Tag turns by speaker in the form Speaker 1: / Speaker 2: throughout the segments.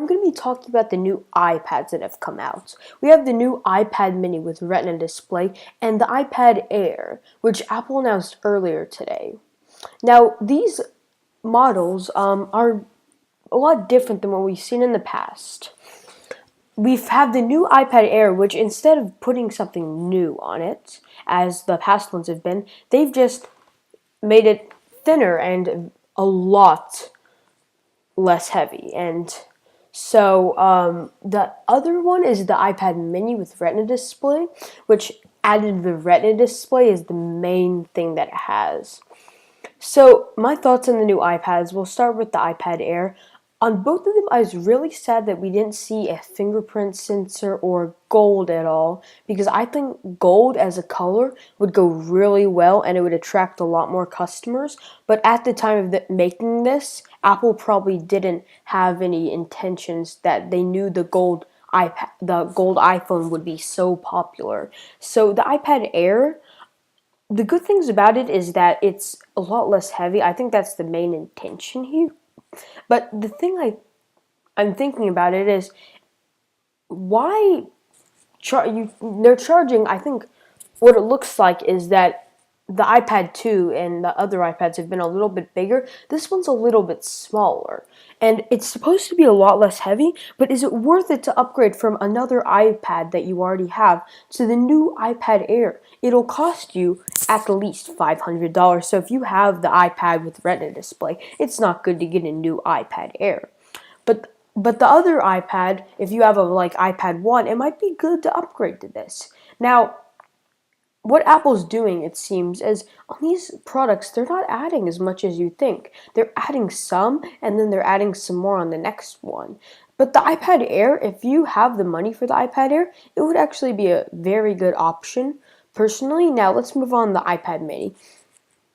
Speaker 1: I'm going to be talking about the new iPads that have come out. We have the new iPad mini with Retina display and the iPad Air, which Apple announced earlier today. Now, these models are a lot different than what we've seen in the past. We've had the new iPad Air, which instead of putting something new on it, as the past ones have been, they've just made it thinner and a lot less heavy. And so the other one is the iPad mini with Retina display, which added the Retina display is the main thing that it has. So my thoughts on the new iPads, we'll start with the iPad Air. On both of them, I was really sad that we didn't see a fingerprint sensor or gold at all, because I think gold as a color would go really well and it would attract a lot more customers. But at the time of making this, Apple probably didn't have any intentions that they knew the gold iPhone would be so popular. So the iPad Air, the good things about it is that it's a lot less heavy. I think that's the main intention here. But the thing I'm thinking about it is why they're charging. I think what it looks like is that the iPad 2 and the other iPads have been a little bit bigger. This one's a little bit smaller. And it's supposed to be a lot less heavy, but is it worth it to upgrade from another iPad that you already have to the new iPad Air? It'll cost you at least $500. So if you have the iPad with Retina display, it's not good to get a new iPad Air. But the other iPad, if you have a like iPad 1, it might be good to upgrade to this. Now, what Apple's doing, it seems, is on these products, they're not adding as much as you think. They're adding some, and then they're adding some more on the next one. But the iPad Air, if you have the money for the iPad Air, it would actually be a very good option, personally. Now, let's move on to the iPad mini.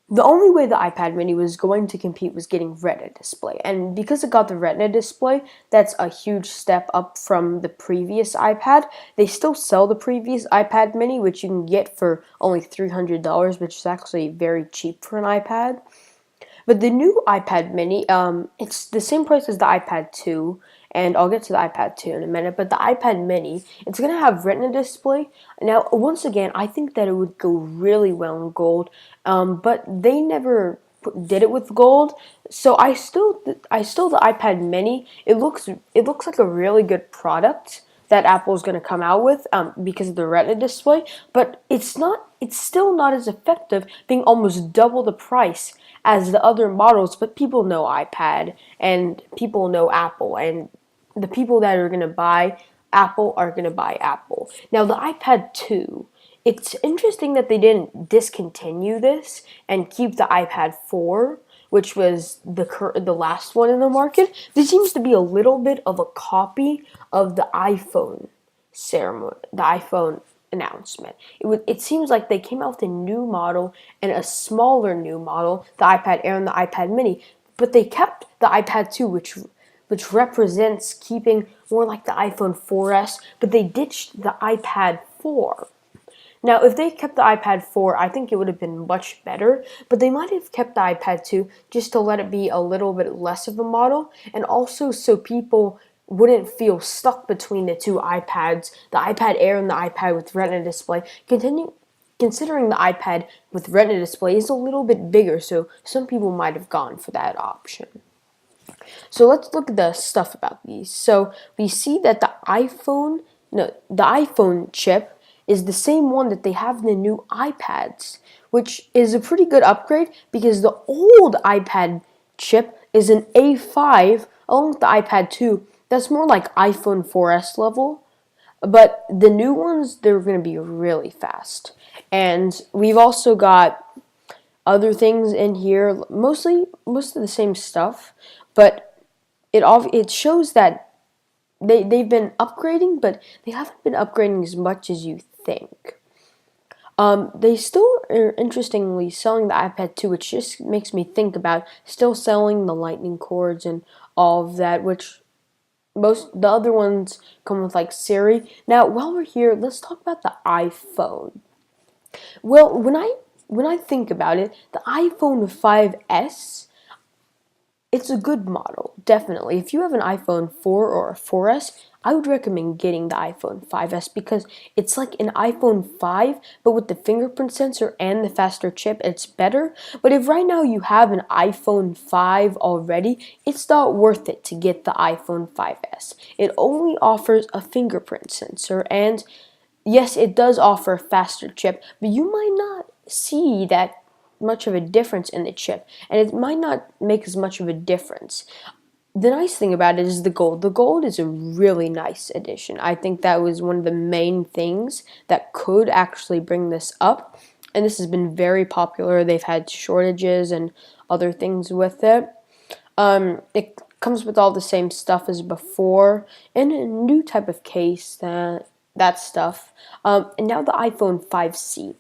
Speaker 1: The only way the iPad mini was going to compete was getting Retina display. And because it got the Retina display, that's a huge step up from the previous iPad. They still sell the previous iPad mini, which you can get for only $300, which is actually very cheap for an iPad. But the new iPad mini, it's the same price as the iPad 2, and I'll get to the iPad 2 in a minute, but the iPad mini, it's going to have Retina display. Now, once again, I think that it would go really well in gold, but they never did it with gold. So I still the iPad mini, it looks like a really good product that Apple's going to come out with because of the Retina display, but it's still not as effective, being almost double the price as the other models. But people know iPad and people know Apple, and the people that are going to buy Apple are going to buy Apple. Now, the iPad 2, it's interesting that they didn't discontinue this and keep the iPad 4, which was the last one in the market. This seems to be a little bit of a copy of the iPhone ceremony, the iPhone announcement. It seems like they came out with a new model and a smaller new model, the iPad Air and the iPad Mini, but they kept the iPad 2, which represents keeping more like the iPhone 4S, but they ditched the iPad 4. Now, if they kept the iPad 4, I think it would have been much better, but they might have kept the iPad 2 just to let it be a little bit less of a model, and also so people wouldn't feel stuck between the two iPads, the iPad Air and the iPad with Retina display. Considering the iPad with Retina display is a little bit bigger, so some people might have gone for that option. So let's look at the stuff about these. So we see that the iPhone chip is the same one that they have in the new iPads, which is a pretty good upgrade because the old iPad chip is an A5 along with the iPad 2. That's more like iPhone 4S level. But the new ones, they're going to be really fast. And we've also got other things in here, most of the same stuff, but it shows that they've been upgrading, but they haven't been upgrading as much as you think. They still are interestingly selling the iPad 2, which just makes me think about still selling the lightning cords and all of that, which the other ones come with like Siri. Now, while we're here, let's talk about the iPhone. Well, when I think about it, the iPhone 5S, It's a good model, definitely. If you have an iPhone 4 or a 4S, I would recommend getting the iPhone 5S because it's like an iPhone 5, but with the fingerprint sensor and the faster chip, it's better. But if right now you have an iPhone 5 already, it's not worth it to get the iPhone 5S. It only offers a fingerprint sensor, and yes, it does offer a faster chip, but you might not see that much of a difference in the chip, and it might not make as much of a difference. The nice thing about it is the gold. The gold is a really nice addition. I think that was one of the main things that could actually bring this up, and this has been very popular. They've had shortages and other things with it. It comes with all the same stuff as before, and a new type of case, that stuff. And now the iPhone 5C.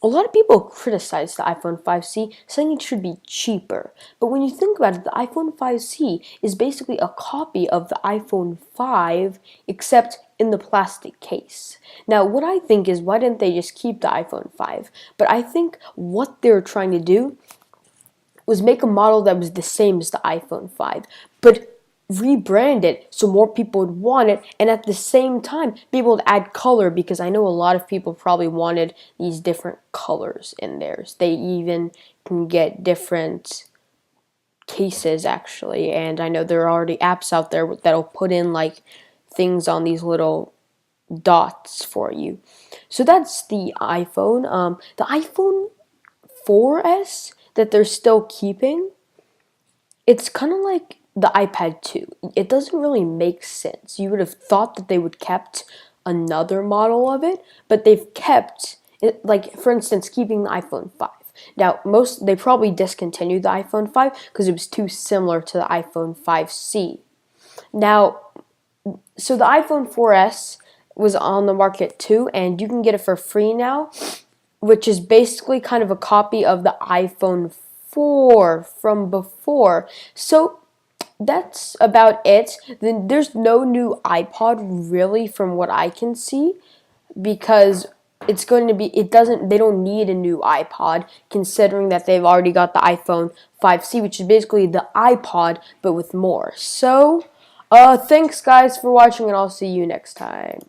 Speaker 1: A lot of people criticize the iPhone 5C, saying it should be cheaper. But when you think about it, the iPhone 5C is basically a copy of the iPhone 5, except in the plastic case. Now, what I think is, why didn't they just keep the iPhone 5? But I think what they're trying to do was make a model that was the same as the iPhone 5, but rebrand it so more people would want it, and at the same time be able to add color, because I know a lot of people probably wanted these different colors in theirs. They even can get different cases actually, and I know there are already apps out there that'll put in like things on these little dots for you. So that's the iPhone. The iPhone 4S that they're still keeping, it's kind of like the iPad 2. It doesn't really make sense. You would have thought that they would kept another model of it, but they've kept it, like for instance, keeping the iPhone 5. Now, they probably discontinued the iPhone 5 because it was too similar to the iPhone 5C. Now, so the iPhone 4S was on the market too, and you can get it for free now, which is basically kind of a copy of the iPhone 4 from before. So that's about it. Then there's no new iPod really from what I can see, because it's going to be, they don't need a new iPod considering that they've already got the iPhone 5C, which is basically the iPod but with more. So thanks guys for watching, and I'll see you next time.